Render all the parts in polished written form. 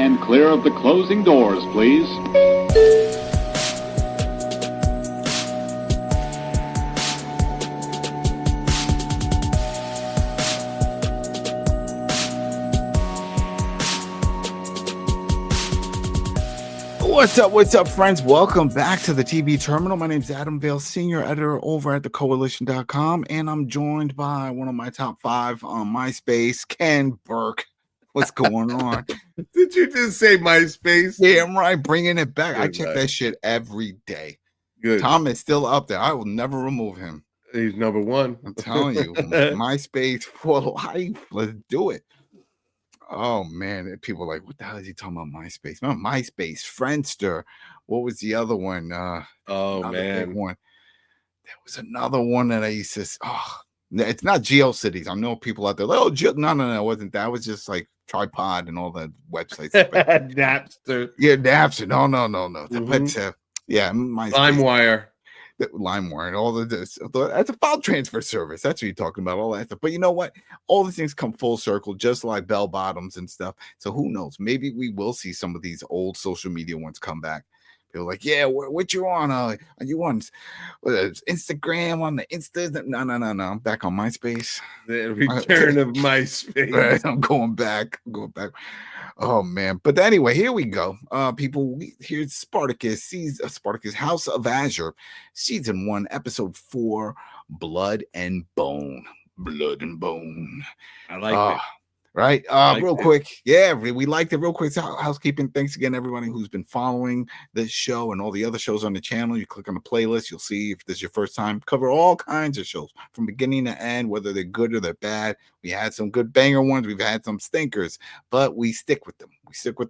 Stand clear of the closing doors, please. What's up, friends? Welcome back to the TV Terminal. My name is Adam Vale, Senior Editor over at the Koalition.com, and I'm joined by one of my top 5 on MySpace, Ken Burke. What's going on? Did you just say MySpace? Yeah, I'm right, bringing it back. Good, I check that shit every day. Good. Tom is still up there. I will never remove him. He's number one. I'm telling you, MySpace for life. Let's do it. Oh man, people are like, what the hell is he talking about? MySpace? No, MySpace, Friendster. What was the other one? Oh man, big one. There was another one that I used to. Oh, it's not GeoCities. I know people out there. Like, no, it wasn't that. It was just like Tripod and all the websites. Napster. Yeah, Napster. No. Mm-hmm. But yeah, MySpace. LimeWire and all that's a file transfer service. That's what you're talking about, all that stuff. But you know what? All these things come full circle, just like bell bottoms and stuff. So who knows? Maybe we will see some of these old social media ones come back. People like, yeah, what you on? Are you on Instagram, on the Insta? No. I'm back on MySpace. The return of MySpace. Right, I'm going back. Oh man. But anyway, here we go. People, here's Spartacus, Spartacus House of Ashur, season 1, episode 4, Blood and Bone. I like it. Right. Real quick. Yeah, we liked it. Real quick. Housekeeping. Thanks again, everybody who's been following this show and all the other shows on the channel. You click on the playlist, you'll see if this is your first time. Cover all kinds of shows from beginning to end, whether they're good or they're bad. We had some good banger ones. We've had some stinkers, but we stick with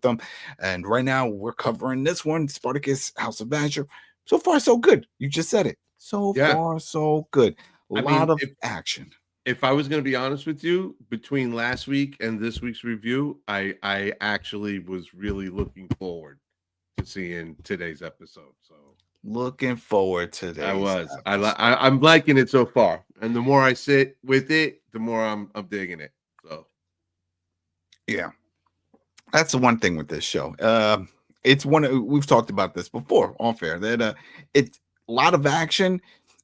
them. And right now we're covering this one, Spartacus House of Ashur. So far, so good. You just said it. So far, so good. A lot of action. If I was going to be honest with you, between last week and this week's review, I actually was really looking forward to seeing today's episode. So looking forward to this. I was. I'm liking it so far, and the more I sit with it, the more I'm digging it. So yeah, that's the one thing with this show. It's we've talked about this before, off air, that it's a lot of action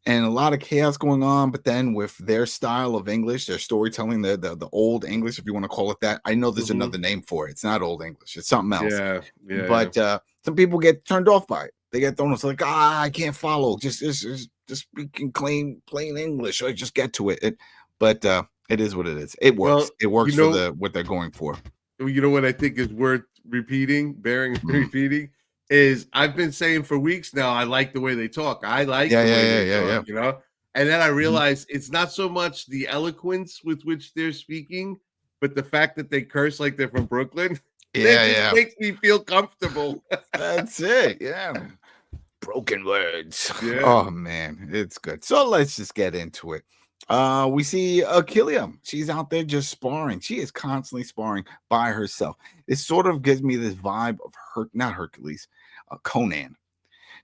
and a lot of chaos going on, but then with their style of English, their storytelling, the old English, if you want to call it that. I know there's another name for it. It's not old English. It's something else. Yeah. But some people get turned off by it. They get thrown off. It's like, I can't follow. Just speaking plain English. I just get to it. But it is what it is. It works. Well, it works for what they're going for. You know what I think is worth repeating, repeating? Is I've been saying for weeks now, I like the way they talk. I like the way they talk, you know? And then I realized it's not so much the eloquence with which they're speaking, but the fact that they curse like they're from Brooklyn. It makes me feel comfortable. That's it. Yeah. Broken words. Yeah. Oh, man. It's good. So let's just get into it. We see Achilles. She's out there just sparring. She is constantly sparring by herself. It sort of gives me this vibe of not Hercules, Conan. Do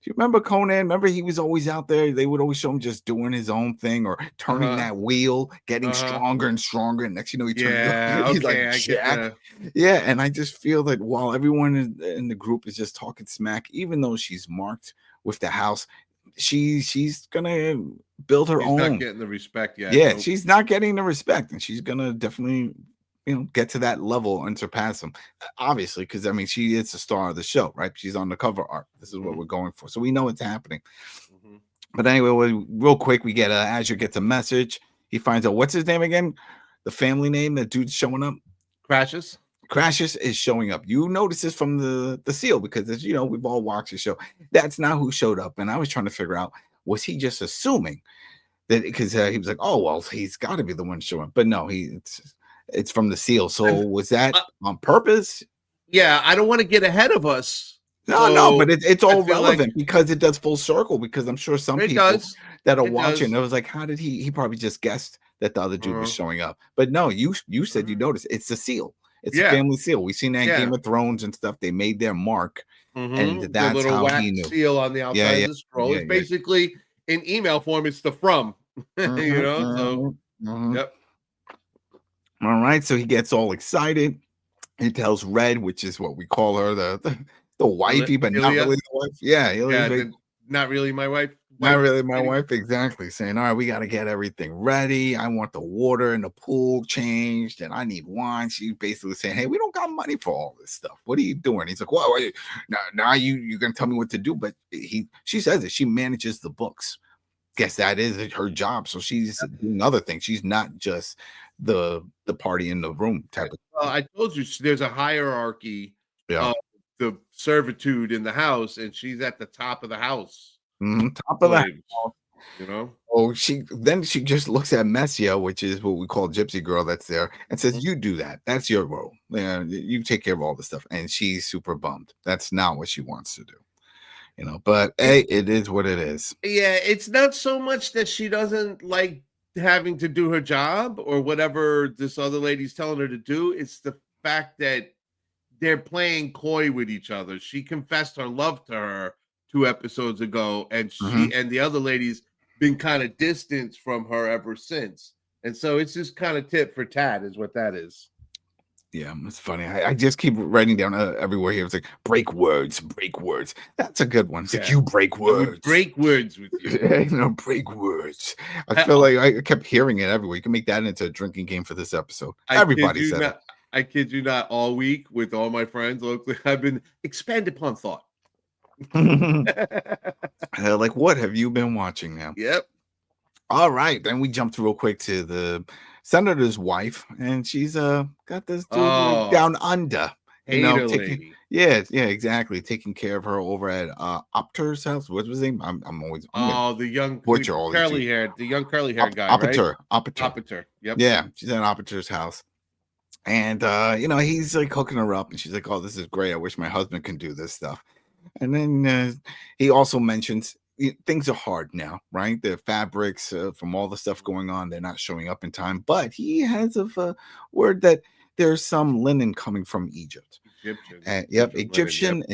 you remember Conan? Remember he was always out there. They would always show him just doing his own thing or turning that wheel, getting stronger and stronger. And next, you know, he's like Jack. Yeah, and I just feel that while everyone in the group is just talking smack, even though she's marked with the house, she's gonna build her own. Not getting the respect yet. Yeah, she's not getting the respect, and she's gonna definitely, get to that level and surpass him. Obviously, because she is the star of the show, right? She's on the cover art. This is what we're going for, so we know it's happening. But anyway, real quick, we get Ashur gets a message. He finds out what's his name again, the family name. That dude's showing up. Crashes is showing up. You notice this from the seal because, as you know, we've all watched the show. That's not who showed up. And I was trying to figure out, was he just assuming that because he was like, oh, well, he's got to be the one showing up. But no, it's from the seal. So was that on purpose? Yeah, I don't want to get ahead of us. No, but it's all relevant because it does full circle because I'm sure some people that are watching, it was like, how did he probably just guessed that the other dude was showing up. But no, you said you noticed it's the seal. It's a family seal. We've seen that in Game of Thrones and stuff. They made their mark, and that's the little how wax he knew. Seal on the outside of the scroll. It's basically in email form. It's the from, you know. So, yep. All right. So he gets all excited. He tells Red, which is what we call her, the wifey, but not Ilya? really the wife. Yeah, Ilya's Yeah, not really my wife. not really my wife, exactly. Saying, all right, we got to get everything ready. I want the water in the pool changed, and I need wine. She's basically saying, hey, we don't got money for all this stuff. What are you doing? He's like, well, now you're gonna tell me what to do. But she says that she manages the books. Guess that is her job. So she's doing other things. She's not just the party in the room type of. Well, I told you there's a hierarchy Yeah. of the servitude in the house, and she's at the top of the house. Top of the house, you know. Oh, she just looks at Messia, which is what we call Gypsy Girl that's there, and says, "You do that. That's your role. Yeah, you take care of all the stuff." And she's super bummed. That's not what she wants to do, you know. But hey, it is what it is. Yeah, it's not so much that she doesn't like having to do her job or whatever this other lady's telling her to do. It's the fact that they're playing coy with each other. She confessed her love to her 2 episodes ago, and she and the other lady's been kind of distanced from her ever since. And so it's just kind of tit for tat is what that is. Yeah, it's funny. I just keep writing down everywhere here. It's like break words. That's a good one. It's like you break words. Break words with you. Break words. I feel like I kept hearing it everywhere. You can make that into a drinking game for this episode. Everybody said it. I kid you not, all week with all my friends, I've been expand upon thought. Like, what have you been watching now? Yep. All right, then we jumped real quick to the senator's wife, and she's got this dude down under, exactly, taking care of her over at Opter's house. What was his name? I'm always the young curly haired guy, Opter. Yep. Yeah, she's at Opter's house. And he's like hooking her up, and she's like, "Oh, this is great. I wish my husband can do this stuff." And then he also mentions things are hard now, right? The fabrics from all the stuff going on, they're not showing up in time. But he has a word that there's some linen coming from Egypt. Egyptian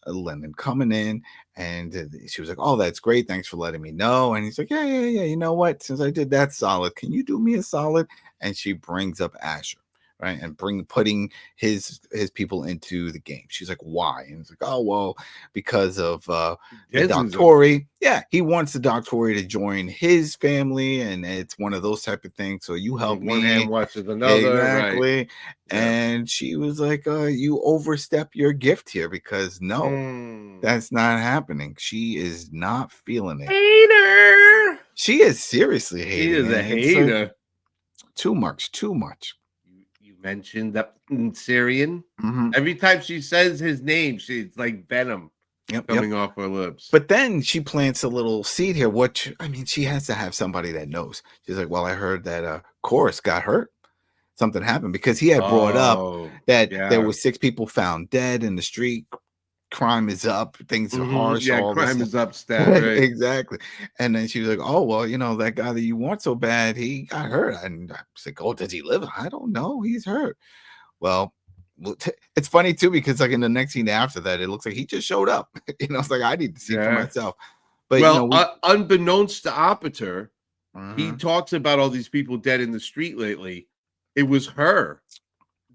linen coming in. And she was like, "Oh, that's great. Thanks for letting me know." And he's like, yeah. You know what? Since I did that solid, can you do me a solid? And she brings up Ashur. Right, and putting his people into the game. She's like, why? And it's like, oh well, because of the Doctori. Yeah, he wants the Doctori to join his family, and it's one of those type of things. So you help me. One hand watches another. Exactly. Right. And she was like, you overstep your gift here because no, that's not happening. She is not feeling it. Hater. She is seriously hating. She is a hater. Like, too much. Mentioned that Syrian. Every time she says his name, she's like venom coming off her lips. But then she plants a little seed here. She has to have somebody that knows. She's like, well, I heard that Korris got hurt. Something happened because he had brought up that there were 6 people found dead in the street. Crime is up, things are harsh. Yeah, crime is up, stat, right? Exactly. And then she was like, oh, well, that guy that you want so bad, he got hurt. And I was like, oh, does he live? I don't know. He's hurt. Well, it's funny, too, because like in the next scene after that, it looks like he just showed up. It's like I need to see for myself. But, unbeknownst to Opter, he talks about all these people dead in the street lately. It was her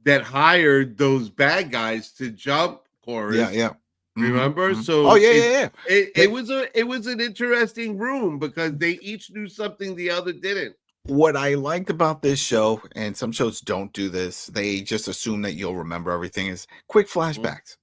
that hired those bad guys to jump Korris. Yeah. Remember? So it was an interesting room because they each knew something the other didn't. What I liked about this show, and some shows don't do this, they just assume that you'll remember everything, is quick flashbacks.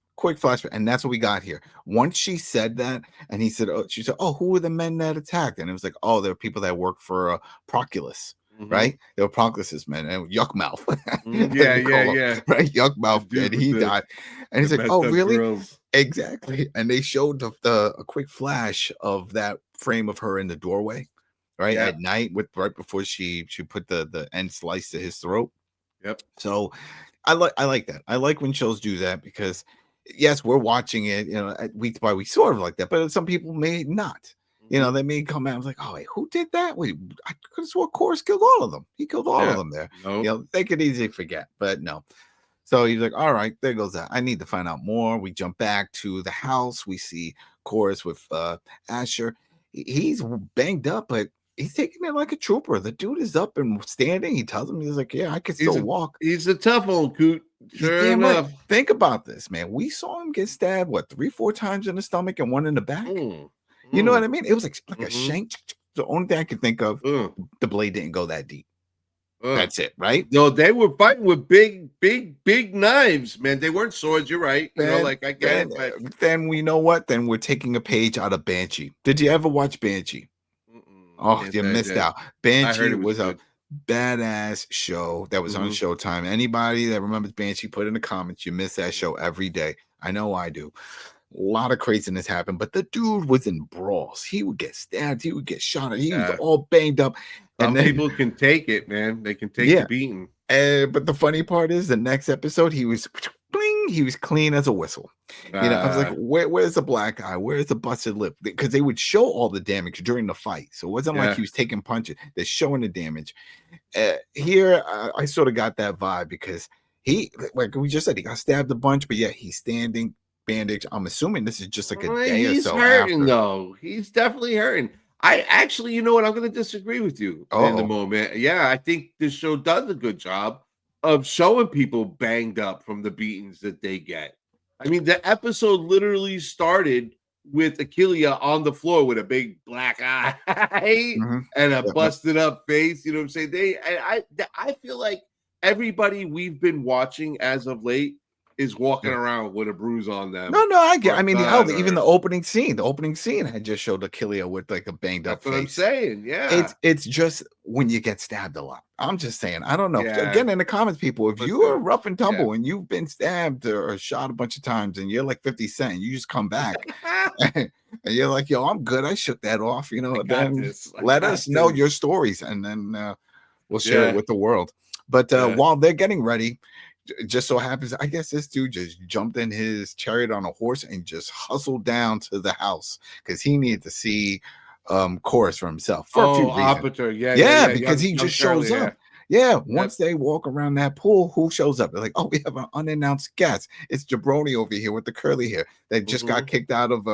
And that's what we got here. Once she said that, and she said, oh, who were the men that attacked? And it was like, oh, they're people that work for Proculus. Right? They were Proculus's men and Yuck Mouth. Yeah. Right? Yuck Mouth, and he died. And he's like, oh, really? Girls. Exactly. And they showed a quick flash of that frame of her in the doorway, right? At night, right before she put the end slice to his throat. Yep. So I like that. I like when shows do that because yes, we're watching it, week by week, sort of like that, but some people may not. They may come out and like, oh, wait, who did that? Wait, I could have swore Korris killed all of them. He killed all of them there. Nope. They could easily forget, but no. So he's like, all right, there goes that. I need to find out more. We jump back to the house. We see Korris with Ashur. He's banged up, but he's taking it like a trooper. The dude is up and standing. He tells him, he's like, yeah, I can still walk. He's a tough old coot. Sure enough. Right. Think about this, man. We saw him get stabbed, what, 3-4 times in the stomach and one in the back? You know what I mean? It was like a shank. The only thing I can think of, the blade didn't go that deep. That's it, right? No, they were fighting with big knives, man. They weren't swords. You're right. You know, like I get it. But... Then we know what? Then we're taking a page out of Banshee. Did you ever watch Banshee? Oh, you missed out. Banshee was a badass show that was on Showtime. Anybody that remembers Banshee, put in the comments. You miss that show every day. I know I do. A lot of craziness happened, but the dude was in brawls. He would get stabbed. He would get shot. He was all banged up. And then, people can take it, man. They can take the beating. But the funny part is, the next episode, he was clean as a whistle. You know, I was like, where's the black eye? Where's the busted lip? Because they would show all the damage during the fight. So it wasn't like he was taking punches. They're showing the damage. Here, I sort of got that vibe because he, like we just said, he got stabbed a bunch, but he's standing, bandage. I'm assuming this is just like a day or so. He's hurting, though. He's definitely hurting. I actually, you know what? I'm going to disagree with you in the moment. Yeah, I think this show does a good job of showing people banged up from the beatings that they get. I mean, the episode literally started with Achilles on the floor with a big black eye and a busted up face. You know what I'm saying? I feel like everybody we've been watching as of late is walking around with a bruise on them. No, I get. I mean, even the opening scene had just showed Achilles with like a banged up face. That's what I'm saying. Yeah, it's just when you get stabbed a lot. I'm just saying. I don't know. Again, in the comments, people, if you are rough and tumble and you've been stabbed or shot a bunch of times, and you're like 50 Cent, you just come back and you're like, "Yo, I'm good. I shook that off." You know, then let us know your stories, and then we'll share it with the world. But while they're getting ready. Just so happens, I guess this dude just jumped in his chariot on a horse and just hustled down to the house because he needed to see Korris for himself. For a few reasons. Because he just shows up. Once they walk around that pool, who shows up? They're like, "Oh, we have an unannounced guest. It's Jabroni over here with the curly hair that just got kicked out of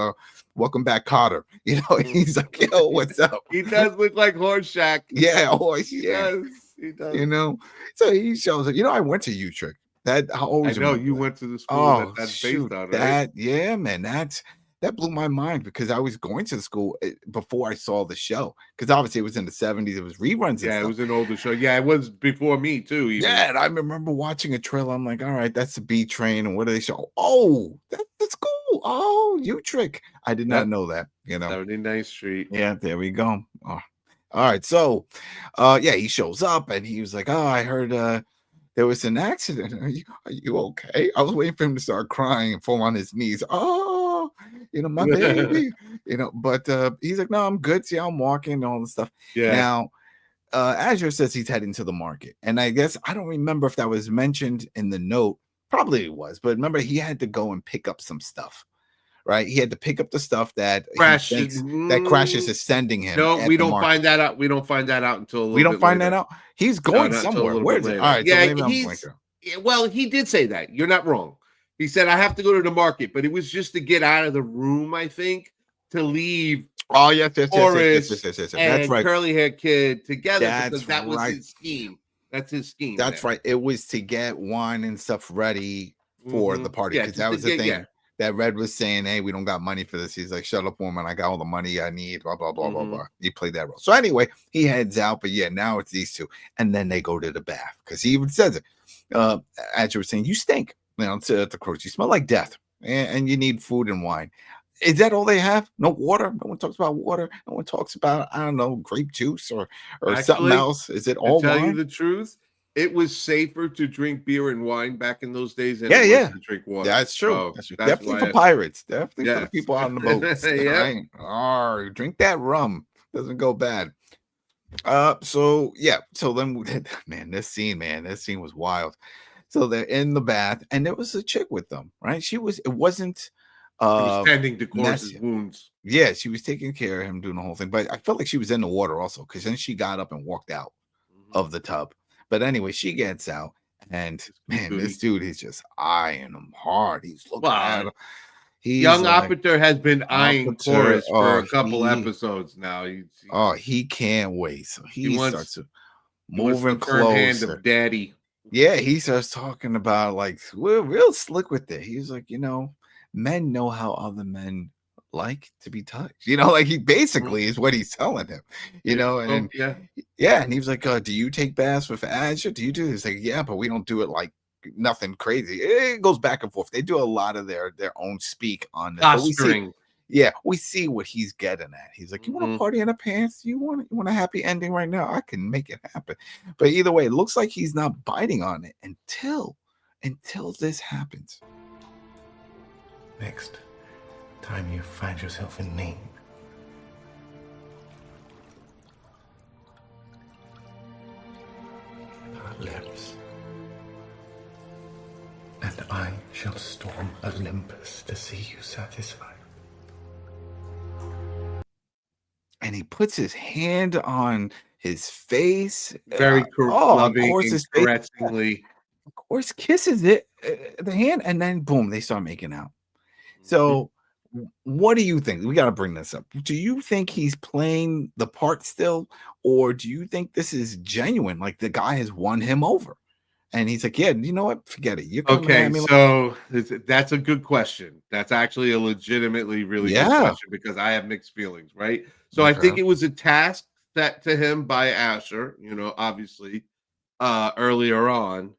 Welcome Back, Kotter." You know, he's like, "Yo, what's up?" He does look like Horseshack. Horse. He does. You know, so he shows up. You know, I went to Utrecht. That I always know you went to the school that's based on, right? That blew my mind because I was going to the school before I saw the show because obviously it was in the 70s. It was reruns. It was an older show. Yeah, it was before me too. Even. Yeah, and I remember watching a trailer. I'm like, all right, that's the B train, and what do they show? Oh, that's cool. Oh, Utrecht. I did not know that. You know, 79th Street. Yeah, there we go. Oh. All right, so he shows up and he was like, "Oh, I heard there was an accident. Are you okay?" I was waiting for him to start crying and fall on his knees. "Oh, you know, my baby." You know, but he's like, "No, I'm good. See, I'm walking and all this stuff." Yeah. Now, Ashur says he's heading to the market, and I guess I don't remember if that was mentioned in the note. Probably it was, but remember he had to go and pick up some stuff. Right, he had to pick up the stuff that Crashes is sending him. No, we don't find that out. We don't find that out until we don't find that out. He's going somewhere. Where is it? All right, well, he did say that. You're not wrong. He said I have to go to the market, but it was just to get out of the room. I think to leave. Oh yes. Korris and curly hair kid together because that was his scheme. That's his scheme. That's right. It was to get wine and stuff ready for the party because that was the thing. Yeah. That Red was saying, "Hey, we don't got money for this." He's like, "Shut up, woman. I got all the money I need." Blah blah blah blah blah. He played that role. So anyway, he heads out, but now it's these two, and then they go to the bath because he even says it. Ashur was saying, "You stink." You know, to Korris, "You smell like death, and you need food and wine." Is that all they have? No water? No one talks about water. No one talks about grape juice or actually, something else. Is it all? To tell wine? You the truth. It was safer to drink beer and wine back in those days than it was to drink water. That's true. That's definitely for pirates. Definitely for the people out on the boats. Right? Oh, drink that rum. Doesn't go bad. So then, man, this scene was wild. So they're in the bath, and there was a chick with them, right? It wasn't she was tending to Korris' wounds. Yeah, she was taking care of him, doing the whole thing. But I felt like she was in the water also, because then she got up and walked out of the tub. But anyway, she gets out, and man, this dude is just eyeing him hard. He's looking at him. Young Operator has been eyeing Korris for a couple episodes now. He can't wait. So he starts moving closer. Hand of daddy. Yeah, he starts talking about like we're real slick with it. He's like, men know how other men like to be touched. Like he Mhm. basically is what he's telling him. And Yeah. yeah, and he was like, do you take baths with Ashur? Do you do this? Like, yeah, but we don't do it like nothing crazy. It goes back and forth. They do a lot of their own speak on this, but we see. Posturing. Yeah, we see what he's getting at. He's like, "You want Mhm. a party in the pants? You want a happy ending right now? I can make it happen." But either way, it looks like he's not biting on it until this happens. Next time you find yourself in need, our lips, and I shall storm Olympus to see you satisfied. And he puts his hand on his face. Very loving and Korris' face. caressingly. Korris kisses it, the hand, and then boom, they start making out. So, what do you think? We got to bring this up. Do you think he's playing the part still, or do you think this is genuine? Like the guy has won him over, and he's like, "Yeah, you know what? Forget it. You're coming Okay, at me." so that's a good question. That's actually a legitimately really good question because I have mixed feelings, right? So I think it was a task set to him by Ashur, obviously, earlier on,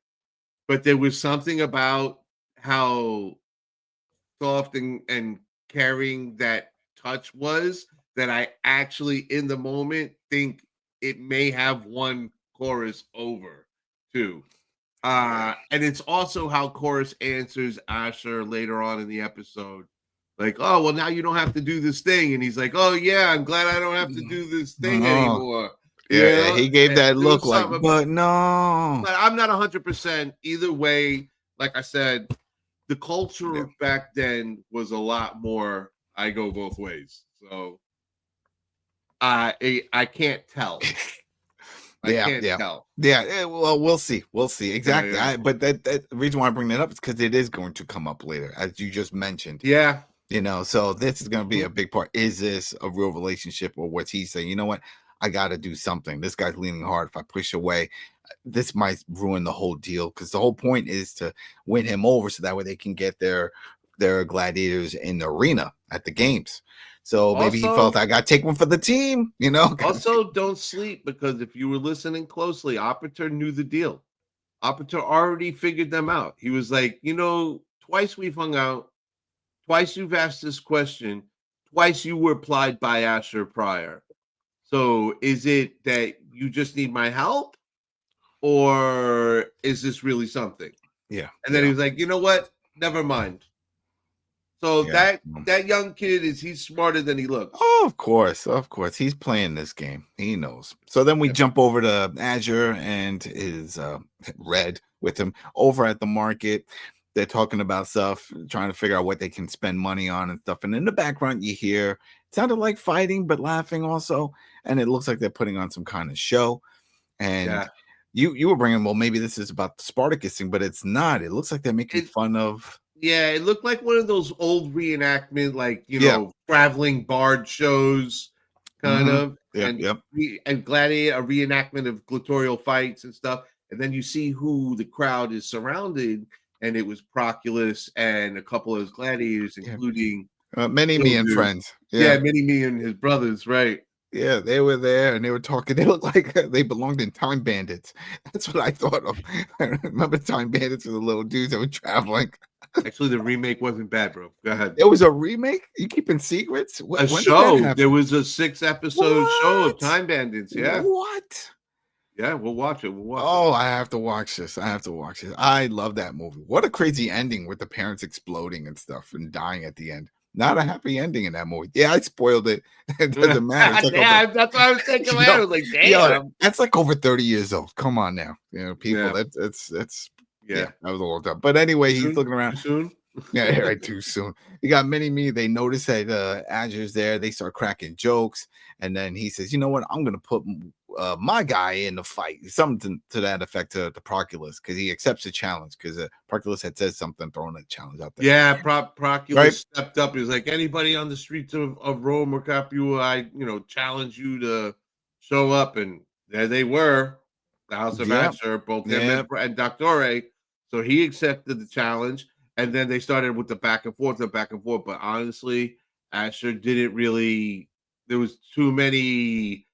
but there was something about how soft and caring that touch was that I actually in the moment think it may have won Korris over too. And it's also how Korris answers Ashur later on in the episode. Like, oh, well, now you don't have to do this thing. And he's like, oh, yeah, I'm glad I don't have to do this thing Oh, anymore. yeah, he gave that There was look like, something but no. but I'm not 100% either way. Like I said, the culture Yeah. of back then was a lot more. I go both ways, so I can't tell. I can't tell. Yeah. Well, we'll see. We'll see exactly. Yeah. But that the reason why I bring that up is because it is going to come up later, as you just mentioned. Yeah. So this is going to be a big part. Is this a real relationship, or what's he saying? You know what? I got to do something. This guy's leaning hard. If I push away, this might ruin the whole deal, because the whole point is to win him over so that way they can get their gladiators in the arena at the games. So maybe he felt I got to take one for the team, Also, don't sleep, because if you were listening closely, Operator knew the deal. Operator already figured them out. He was like, twice we've hung out, twice you've asked this question, twice you were applied by Ashur prior. So is it that you just need my help, or is this really something? Yeah. And then he was like, you know what? Never mind. So that young kid he's smarter than he looks. Oh, of course. He's playing this game. He knows. So then we jump over to Ashur and his Red with him over at the market. They're talking about stuff, trying to figure out what they can spend money on and stuff. And in the background, you hear it sounded like fighting, but laughing also. And it looks like they're putting on some kind of show. And you were bringing, well, maybe this is about the Spartacus thing, but it's not. It looks like they're making fun of. Yeah, it looked like one of those old reenactment, like, traveling bard shows, kind of. And Gladiator, a reenactment of gladiatorial fights and stuff. And then you see who the crowd is surrounded, and it was Proculus and a couple of his gladiators, including Mini-Me and friends. Yeah, Mini-Me and his brothers, right? Yeah, they were there and they were talking. They looked like they belonged in Time Bandits. That's what I thought of. I remember Time Bandits were the little dudes that were traveling. Actually, the remake wasn't bad, bro. Go ahead. It was a remake? You keeping secrets? A show. There was a 6-episode show of Time Bandits. Yeah. What? Yeah, we'll watch it. I have to watch this. I love that movie. What a crazy ending with the parents exploding and stuff and dying at the end. Not a happy ending in that movie. Yeah, I spoiled it. It doesn't matter. That's what I was thinking. I was like, damn. That's like over 30 years old. Come on now. People, that's that was a long time. But anyway, he's looking around. Too soon? Yeah, right, too soon. You got Mini-Me. They notice that Ashur's there. They start cracking jokes. And then he says, you know what? I'm going to put my guy in the fight. Something to that effect to Proculus, because he accepts the challenge, because Proculus had said something, throwing a challenge out there. Yeah, Proculus stepped up. He was like, anybody on the streets of Rome or Capua, I challenge you to show up. And there they were. the House of Yep. Ashur, both him Yep. and Dr. So he accepted the challenge, and then they started with the back and forth. But honestly, Ashur didn't really. There was too many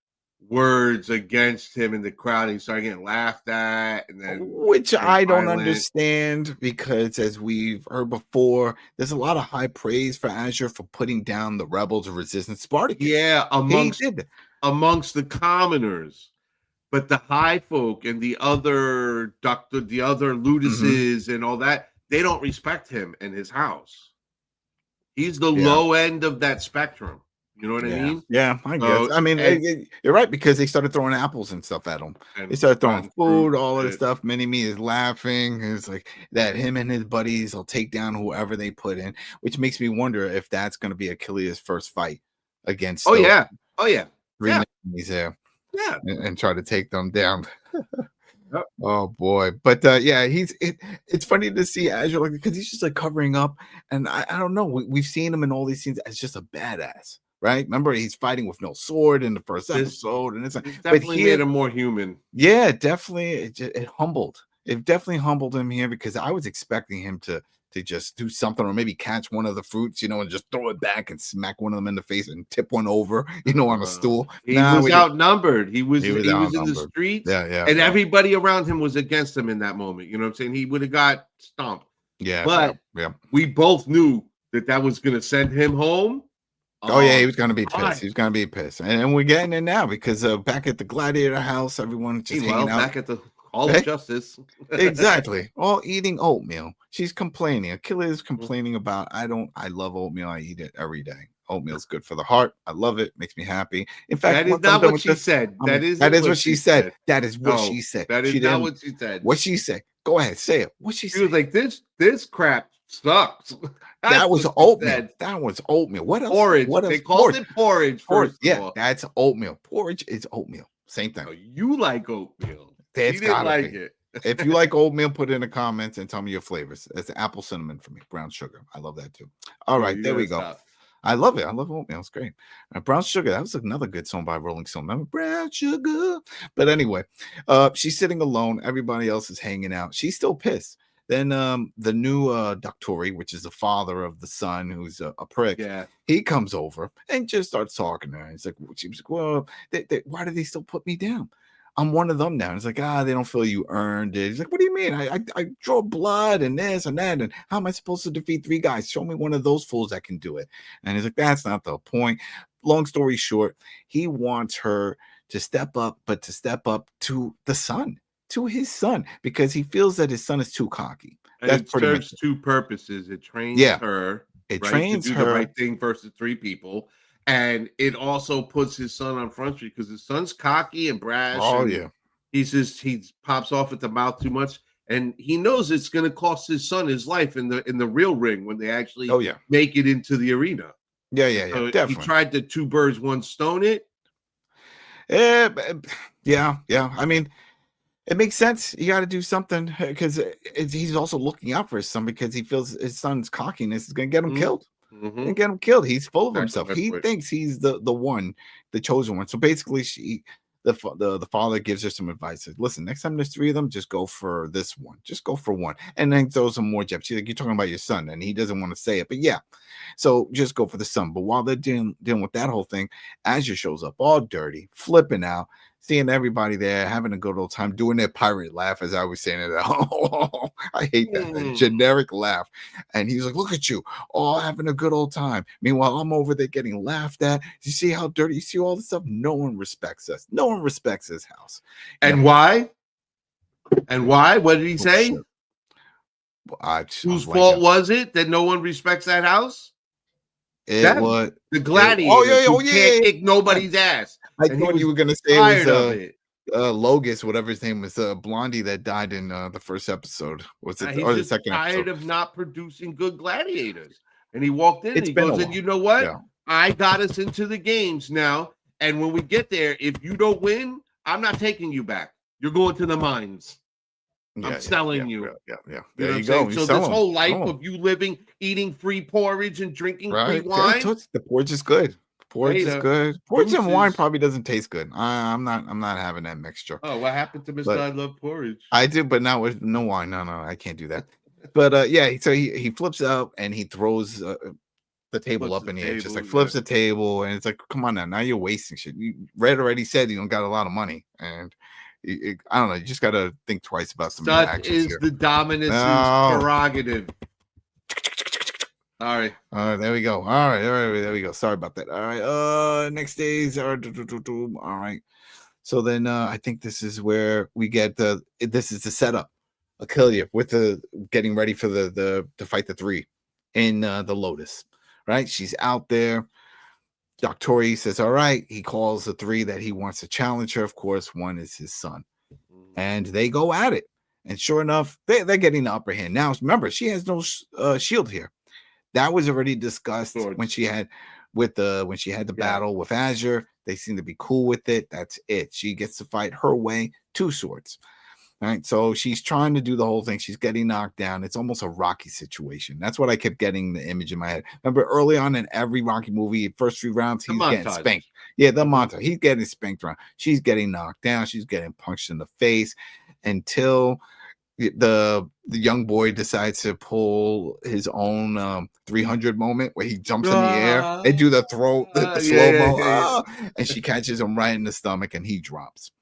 words against him in the crowd. He started getting laughed at, and then which I don't violent. understand, because as we've heard before, there's a lot of high praise for Ashur for putting down the rebels of resistance. Spartacus, Yeah, he did. amongst the commoners, but the high folk and the other Ludices and all that, they don't respect him and his house. He's the low end of that spectrum. You know what I mean? Yeah, I guess. I mean, you're right, because they started throwing apples and stuff at him. They started throwing food, all of this stuff. Mini-Me is laughing. It's like that him and his buddies will take down whoever they put in, which makes me wonder if that's going to be Achilles' first fight against. Three enemies there. Yeah, and try to take them down. Oh boy, but yeah, it's funny to see Ashur, like, because he's just like covering up, and I don't know. We've seen him in all these scenes as just a badass. Right? Remember, he's fighting with no sword in the first episode, and it's like, definitely made him more human. Yeah, definitely. It humbled. It definitely humbled him here, because I was expecting him to just do something, or maybe catch one of the fruits, and just throw it back and smack one of them in the face and tip one over, on a stool. He was outnumbered. He was in the streets. Yeah. And everybody around him was against him in that moment. You know what I'm saying? He would have got stomped. Yeah. But we both knew that was going to send him home. Oh yeah, he was gonna be pissed. He was gonna be pissed, and we're getting it now, because back at the Gladiator house, everyone's just hanging out. Back at the Hall of Justice. Exactly, all eating oatmeal. She's complaining. Achilles is complaining about, I love oatmeal. I eat it every day. Oatmeal's good for the heart. I love it. Makes me happy. In fact, that is not what she said. That is what she said. That is what she said. That is not what she said. What she said? Go ahead, say it. What she said? She was like, this crap sucks. That was oatmeal. That was oatmeal. What else? Porridge. They called it porridge. That's oatmeal. Porridge is oatmeal. Same thing. Oh, you like oatmeal. That's gotta be. It. If you like oatmeal, put it in the comments and tell me your flavors. It's apple cinnamon for me. Brown sugar. I love that too. All right, there we go. Stop. I love it. I love oatmeal. It's great. Brown sugar. That was another good song by Rolling Stone. Remember Brown Sugar? But anyway, she's sitting alone. Everybody else is hanging out. She's still pissed. Then the new Doctor, which is the father of the son, who's a prick, he comes over and just starts talking to her. He's like, well, why do they still put me down? I'm one of them now. He's like, they don't feel you earned it. He's like, what do you mean? I draw blood and this and that. And how am I supposed to defeat 3 guys? Show me one of those fools that can do it. And he's like, that's not the point. Long story short, he wants her to step up, but to step up to the son. To his son, because he feels that his son is too cocky. And it serves 2 purposes. It trains her. It trains to do the right thing versus 3 people, and it also puts his son on Front Street, because his son's cocky and brash. He pops off at the mouth too much, and he knows it's going to cost his son his life in the real ring when they actually make it into the arena. So definitely. He tried to 2 birds, 1 stone it. Yeah. I mean, it makes sense. You got to do something, because he's also looking out for his son, because he feels his son's cockiness is going to get him killed. And get him killed. He's full of himself. He thinks he's the one, the chosen one. So basically, the father gives her some advice. Says, listen, next time there's 3 of them, just go for this one. Just go for one, and then throw some more jabs. She's like, you're talking about your son, and he doesn't want to say it, but yeah. So just go for the son. But while they're dealing with that whole thing, Ashur shows up all dirty, flipping out, seeing everybody there, having a good old time, doing their pirate laugh, as I was saying it. I hate that generic laugh. And he's like, look at you, all having a good old time. Meanwhile, I'm over there getting laughed at. You see how dirty? You see all this stuff? No one respects us. No one respects his house. And why? And why? What did he say? Whose fault was it that no one respects that house? It was the Gladiators. Can't kick nobody's ass. I thought you were going to say it was Logus, whatever his name was, Blondie that died in the first episode. Was it or the second episode? Tired of not producing good gladiators, and he walked in and he goes, "And you know what? Yeah. I got us into the games now, and when we get there, if you don't win, I'm not taking you back. You're going to the mines. I'm selling you. Yeah. There you go. So this whole life of you living, eating free porridge and drinking free wine. The porridge is good. Porridge is Later. good. Porridge and wine Deuces. probably doesn't taste good. I'm not having that mixture. Oh, what happened to Mr. But I Love Porridge? I do, but not with no wine. No, I can't do that. But yeah, so he flips out and he throws the table Flips up the in the air, just table, like flips yeah. the table, and it's like, come on now you're wasting shit. Red already said you don't got a lot of money, and I don't know, you just got to think twice about some of your Such actions is here. the dominus' No. prerogative. All right, there we go. All right, there we go. Sorry about that. All right, next days are all right. So then I think this is where we get this is the setup. Achilles with the getting ready for the to fight the three in the Lotus, right? She's out there. Doctori says, all right. He calls the three that he wants to challenge her. Of course, one is his son. And they go at it. And sure enough, they're getting the upper hand. Now, remember, she has no shield here. That was already discussed when she had the battle with Ashur. They seem to be cool with it. That's it. She gets to fight her way, 2 swords. All right. So she's trying to do the whole thing. She's getting knocked down. It's almost a Rocky situation. That's what I kept getting the image in my head. Remember early on in every Rocky movie, first 3 rounds, he's getting spanked. Yeah, the montage. He's getting spanked around. She's getting knocked down. She's getting punched in the face until the young boy decides to pull his own 300 moment where he jumps in the air. They do the throw, the slow-mo, and she catches him right in the stomach and he drops.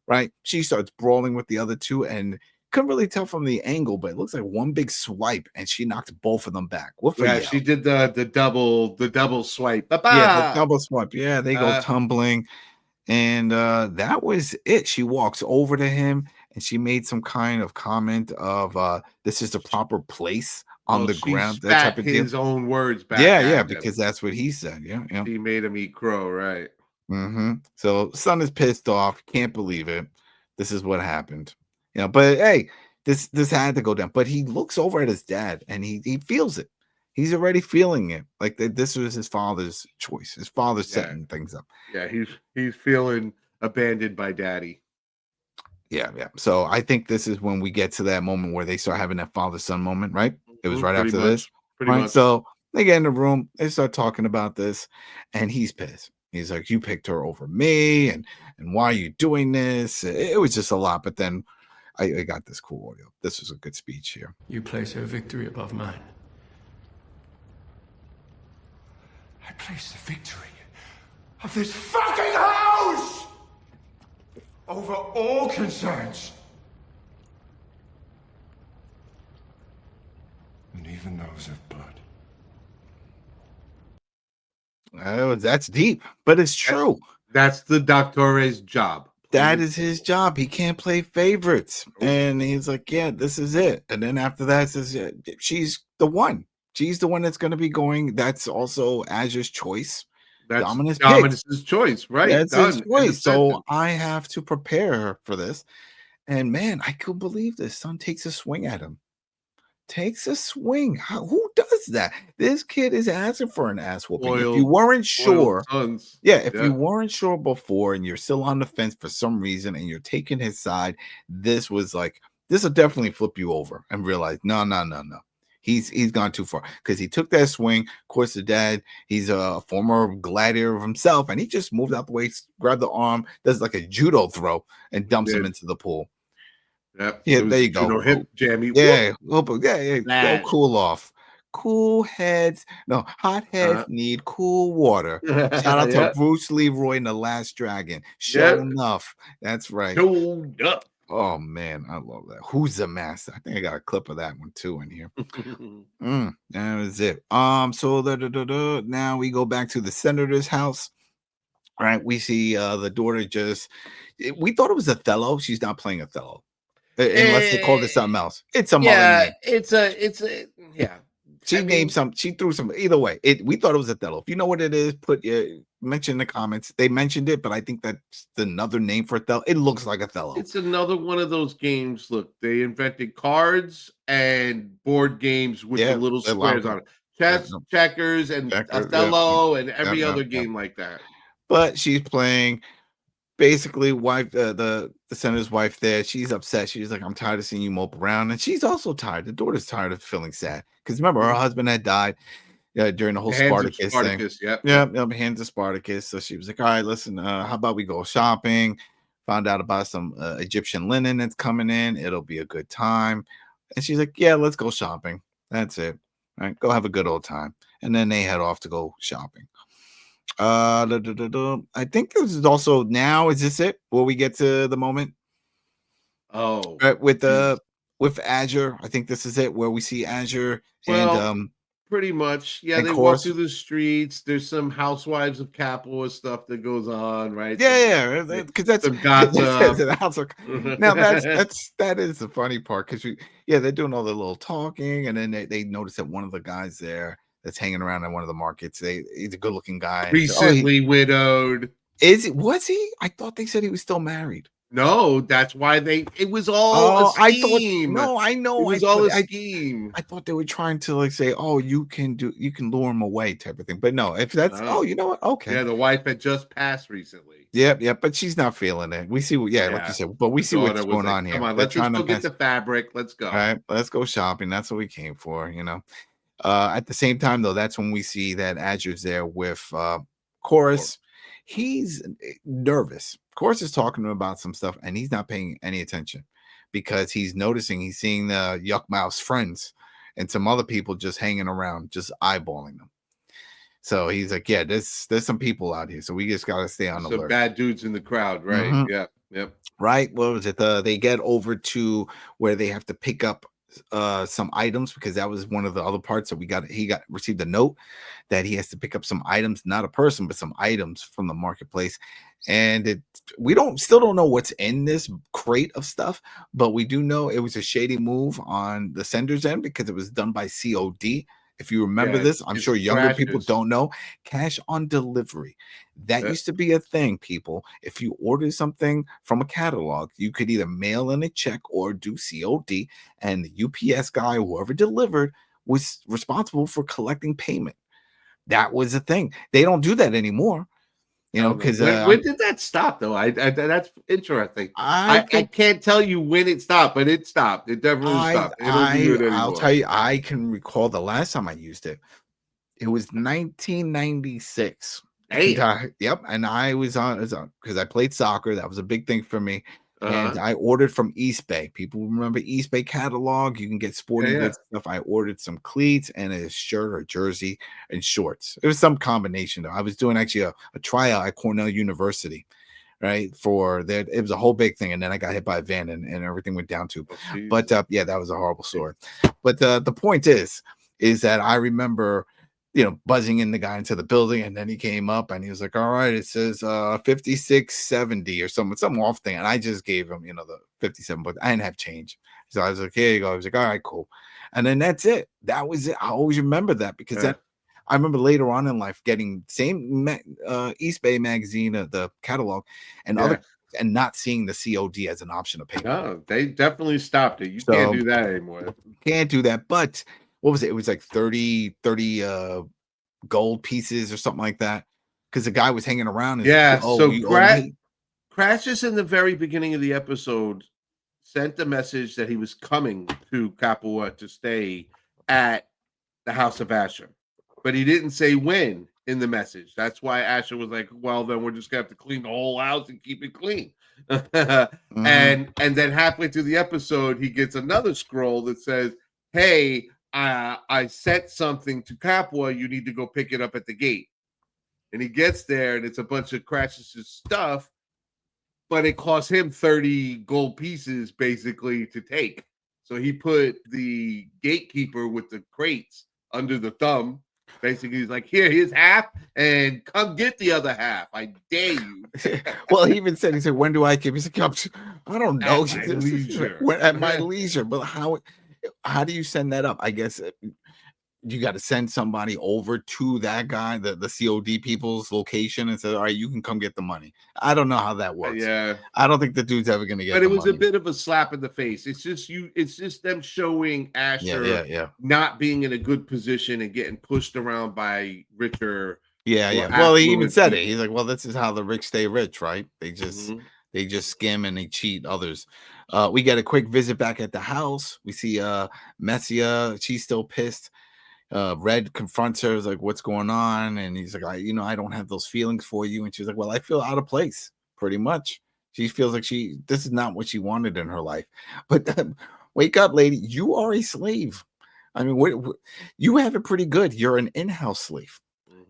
Right? She starts brawling with the other 2 and couldn't really tell from the angle, but it looks like one big swipe and she knocked both of them back. she did the double swipe. Yeah, the double swipe. Yeah, they go tumbling. And that was it. She walks over to him and she made some kind of comment of this is the proper place on the ground. That type of his own words back. Yeah, because that's what he said. Yeah. He made him eat crow, right? So son is pissed off, can't believe it. This is what happened. But hey, this had to go down. But he looks over at his dad and he feels it. He's already feeling it. Like this was his father's choice. His father's setting things up. Yeah, he's feeling abandoned by daddy. Yeah. So I think this is when we get to that moment where they start having that father-son moment, right? It was right after this. Pretty much. So they get in the room, they start talking about this, and he's pissed. He's like, you picked her over me, and why are you doing this? It was just a lot, but then I got this cool audio. This was a good speech here. You place her victory above mine. I place the victory of this fucking house over all concerns. And even those of blood. That's deep, but it's true. That's the Doctore's job. That is his job. He can't play favorites. And he's like, yeah, this is it. And then after that, says, yeah, she's the one. She's the one that's going to be going. That's also Ashur's choice. That's Dominus's choice, right? That's his choice. So I have to prepare her for this. And man, I could believe this. Son takes a swing at him. Takes a swing. Who does that? This kid is asking for an ass whooping. If you weren't sure, if you weren't sure before and you're still on the fence for some reason and you're taking his side, this will definitely flip you over and realize, no. He's gone too far because he took that swing. Of course, the dad, he's a former gladiator of himself, and he just moved out the way, grabbed the arm, does like a judo throw, and dumps him into the pool. Yep. Yeah, there you go. Hip jammy. Yeah, go cool off. Cool heads. No, hot heads need cool water. Shout out to Bruce Leroy in The Last Dragon. Sure enough. That's right. Showed up. Oh man, I love that. Who's the master? I think I got a clip of that one too in here. That was it. So now we go back to the senator's house. All right, we see the daughter we thought it was Othello. She's not playing Othello. Unless they called it something else. It's a name. It's a She named some. She threw some. Either way, we thought it was Othello. If you know what it is, mention in the comments. They mentioned it, but I think that's another name for Othello. It looks like Othello. It's another one of those games. Look, they invented cards and board games with the little squares on it. Checkers and Othello and every other game like that. But she's playing. Basically, wife, the senator's wife there, she's upset. She's like, I'm tired of seeing you mope around. And she's also tired. The daughter's tired of feeling sad. Because remember, her husband had died. Yeah, during the whole Hands of Spartacus thing. Spartacus, yep. Yeah, hands of Spartacus. So she was like, all right, listen, how about we go shopping? Found out about some Egyptian linen that's coming in. It'll be a good time. And she's like, yeah, let's go shopping. That's it. All right, go have a good old time. And then they head off to go shopping. I think this is also now. Is this it? Will we get to the moment? Oh, With Ashur? I think this is it where we see Ashur well, and pretty much. Yeah, and they walk Korris. through the streets. There's some housewives of Capua stuff that goes on, right? Yeah, because that's some gossip. Now that is the funny part because they're doing all the little talking and then they notice that one of the guys there that's hanging around in one of the markets, he's a good looking guy. Recently widowed. Was he? I thought they said he was still married. No, that's why it was all a scheme. I know. It was all a scheme. I thought they were trying to like say, oh, you can lure him away type of thing. But no, if that's, you know what? Okay. Yeah, the wife had just passed recently. Yep, but she's not feeling it. We see, like you said, but we see what's going on here. Come on, let's just go get the fabric. Let's go. All right, let's go shopping. That's what we came for, you know. At the same time, though, that's when we see that Ashur's there with Korris. He's nervous. Korris is talking to him about some stuff, and he's not paying any attention because he's seeing the Yuck Mouse friends and some other people just hanging around, just eyeballing them. So he's like, yeah, there's some people out here, so we just got to stay on alert. Some bad dudes in the crowd, right? Mm-hmm. Yeah, yep. Right. What was it? They get over to where they have to pick up some items because that was one of the other parts that he received a note that he has to pick up some items, not a person, but some items from the marketplace. And we still don't know what's in this crate of stuff, but we do know it was a shady move on the sender's end because it was done by COD. If you remember this, I'm sure younger people don't know. Cash on delivery. That used to be a thing, people. If you order something from a catalog, you could either mail in a check or do COD, and the UPS guy, whoever delivered, was responsible for collecting payment. That was a thing. They don't do that anymore. You know, because when did that stop though? That's interesting. I can't tell you when it stopped, but it stopped. It definitely stopped. I'll tell you, I can recall the last time I used it. It was 1996. Hey, yep, and I was on because I played soccer. That was a big thing for me. And I ordered from East Bay. People remember East Bay catalog. You can get sporting goods stuff. I ordered some cleats and a shirt or jersey and shorts. It was some combination though. I was doing actually a tryout at Cornell University, right? For that, it was a whole big thing. And then I got hit by a van and everything went down too. But that was a horrible story. But the point is that I remember, buzzing in the guy into the building, and then he came up and he was like, all right, it says 5670 or some off thing. And I just gave him, the 57, but I didn't have change. So I was like, here you go. I was like, all right, cool. And then that's it. That was it. I always remember that because I remember later on in life getting same East Bay magazine, the catalog and and not seeing the COD as an option of payment. No, they definitely stopped it. You can't do that anymore. Can't do that. But what was it? It was like 30 gold pieces or something like that. Because the guy was hanging around. And so Crassus in the very beginning of the episode sent the message that he was coming to Capua to stay at the House of Ashur. But he didn't say when in the message. That's why Ashur was like, well, then we're just going to have to clean the whole house and keep it clean. And then halfway through the episode, he gets another scroll that says, hey, I sent something to Capua. You need to go pick it up at the gate. And he gets there, and it's a bunch of Crassus' stuff, but it cost him 30 gold pieces, basically, to take. So he put the gatekeeper with the crates under the thumb. Basically, he's like, here's half, and come get the other half. I dare you. Well, he even said, when do I give? He's like, I don't know. At my leisure. At my leisure. But how do you send that up? I guess you got to send somebody over to that guy, the COD people's location, and say, all right, you can come get the money. I don't know how that works. Yeah. I don't think the dude's ever going to get But the it was money. a bit of a slap in the face. It's just them showing Ashur not being in a good position and getting pushed around by richer. Yeah. Well, he even said it. He's like, well, this is how the rich stay rich, right? They just skim and they cheat others. We get a quick visit back at the house. We see Messia. She's still pissed. Red confronts her, is like, what's going on? And he's like, I don't have those feelings for you. And she's like, well, I feel out of place, pretty much. She feels like this is not what she wanted in her life. But wake up, lady. You are a slave. I mean, you have it pretty good. You're an in-house slave.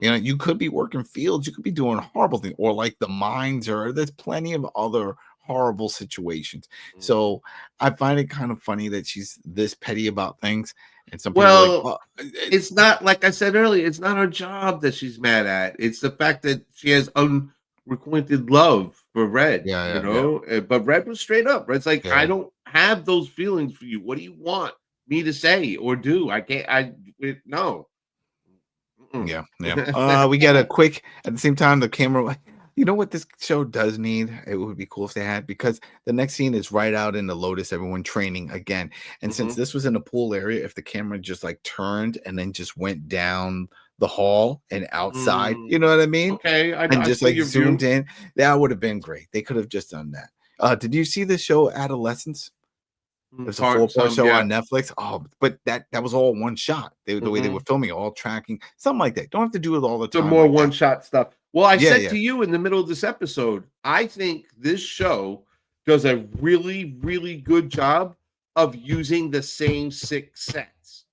You could be working fields. You could be doing horrible things, or like the mines, or there's plenty of other horrible situations. So I find it kind of funny that she's this petty about things. And some people are like, it's not, like I said earlier, it's not her job that she's mad at. It's the fact that she has unrequited love for Red, But Red was straight up. Red's like, I don't have those feelings for you. What do you want me to say or do? No. We get a quick, at the same time, the camera, you know what this show does need? It would be cool if they had, because the next scene is right out in the Lotus, everyone training again. And since this was in a pool area, if the camera just like turned and then just went down the hall and outside, you know what I mean? Okay. And just like zoomed in, that would have been great. They could have just done that. Did you see the show Adolescence? There's a 4-part show on Netflix. Oh, but that was all one shot. The way they were filming it, all tracking, something like that. Don't have to do it all the time. Some more one-shot stuff. Well, I said to you in the middle of this episode, I think this show does a really, really good job of using the same 6 sets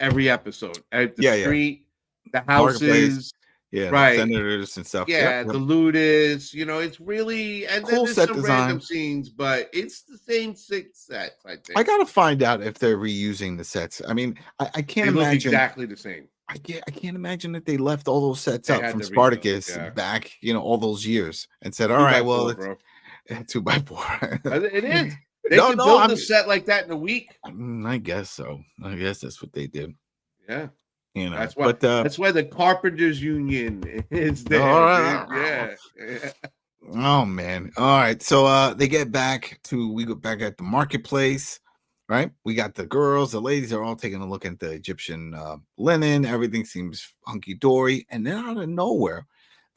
every episode. At the street, the houses. Right. Senators and stuff. The Ludus, it's really, and cool, then there's some random scenes, but it's the same 6 sets, I think. I gotta find out if they're reusing the sets. I mean, I can't imagine exactly the same. I can't imagine that they left all those sets up from Spartacus back, all those years, and said, all right, well, 2x4. It is. They can build a set like that in a week. I guess so. I guess that's what they did. Yeah. That's why. That's why the Carpenters Union is there. Yeah. Oh man. All right. So we go back at the marketplace, right? We got the girls, the ladies are all taking a look at the Egyptian linen. Everything seems hunky dory, and then out of nowhere,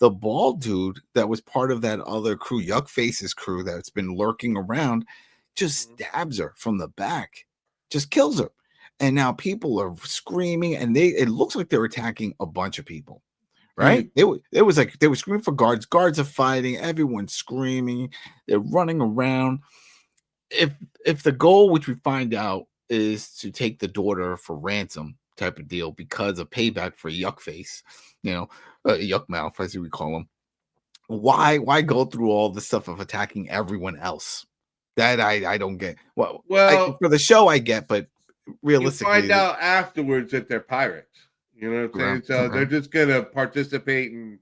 the bald dude that was part of that other crew, Yuck Face's crew, that's been lurking around, just stabs her from the back, just kills her. And now people are screaming, and it looks like they're attacking a bunch of people, right? It was like they were screaming for guards. Guards are fighting. Everyone's screaming. They're running around. If the goal, which we find out, is to take the daughter for ransom type of deal because of payback for Yuck Face, Yuck Mouth, as we call him, why go through all this stuff of attacking everyone else? That I don't get. Well, for the show I get, but realistically, you find out afterwards that they're pirates. You know what I'm saying? So they're just gonna participate in,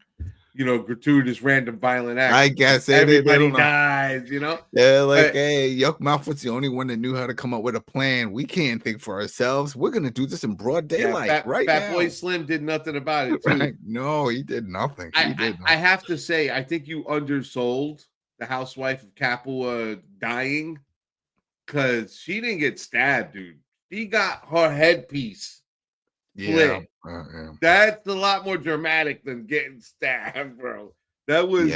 gratuitous random violent acts. I guess everybody dies. They're like, hey, Yuck Mouth was the only one that knew how to come up with a plan. We can't think for ourselves. We're gonna do this in broad daylight, right? Fat Boy Slim did nothing about it. Too. Right? No, he did nothing. I have to say, I think you undersold the housewife of Capua dying, because she didn't get stabbed, dude. She got her headpiece split. That's a lot more dramatic than getting stabbed, bro. That was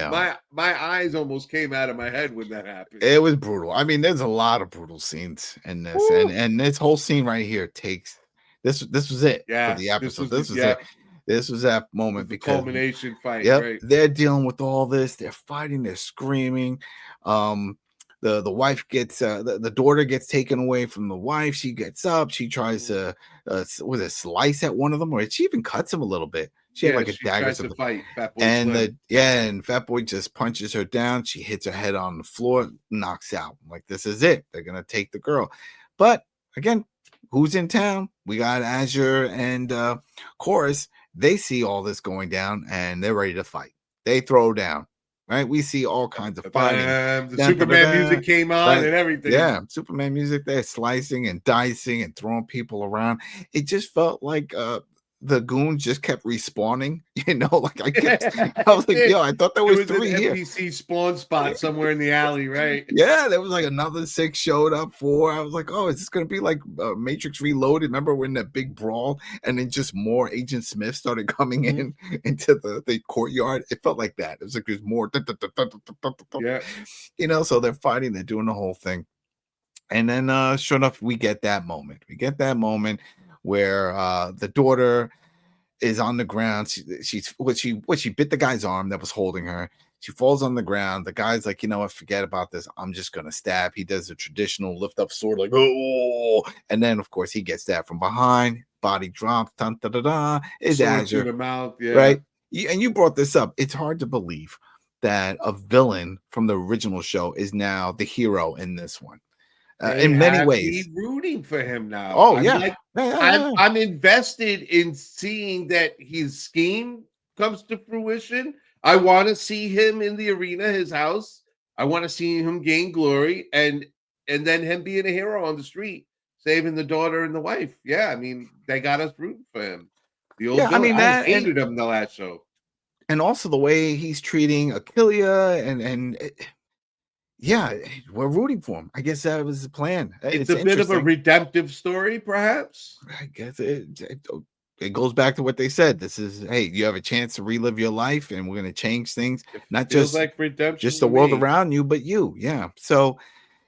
my eyes almost came out of my head when that happened. It was brutal. I mean, there's a lot of brutal scenes in this, and this whole scene right here takes this was it for the episode. This was it. This was that moment, because culmination fight. Right? They're dealing with all this. They're fighting. They're screaming. The wife gets the daughter gets taken away from the wife. She gets up. She tries to slice at one of them, or she even cuts him a little bit. She had like a dagger to fight. Fat Boy and Fat Boy just punches her down. She hits her head on the floor, knocks out. Like, this is it. They're gonna take the girl. But again, who's in town? We got Ashur and Korris. They see all this going down, and they're ready to fight. They throw down. Right, we see all kinds of fighting. The Superman music came on and everything. Yeah, Superman music. They're slicing and dicing and throwing people around. It just felt like the goons just kept respawning. Like I was like, yo, I thought there was 3 here. NPC spawn spot somewhere in the alley, right? Yeah, there was like another 6 showed up. 4. I was like, oh, is this gonna be like Matrix Reloaded? Remember when that big brawl, and then just more Agent Smith started coming in into the courtyard? It felt like that. It was like there's more. So they're fighting. They're doing the whole thing, and then sure enough, we get that moment. where the daughter is on the ground. She bit the guy's arm that was holding her. She falls on the ground. The guy's like, you know what, forget about this. I'm just gonna stab. He does a traditional lift up sword, like, oh, and then of course he gets stabbed from behind. Body drops. Dun, da, da, da, is Ashur, the mouth, yeah. Right? And you brought this up. It's hard to believe that a villain from the original show is now the hero in this one. In many ways, rooting for him now. Oh, I'm yeah. like, Yeah. I'm invested in seeing that his scheme comes to fruition. I want to see him in the arena, his house. I want to see him gain glory, and then him being a hero on the street, saving the daughter and the wife. Yeah, I mean, they got us rooting for him. The old villain. I mean, I hated him the last show. And also the way he's treating Achillea and yeah, we're rooting for him. I guess that was the plan. It's a bit of a redemptive story, perhaps. I guess it goes back to what they said. This is, hey, you have a chance to relive your life, and we're going to change things. Not just like redemption, just the world around you, but you. Yeah. So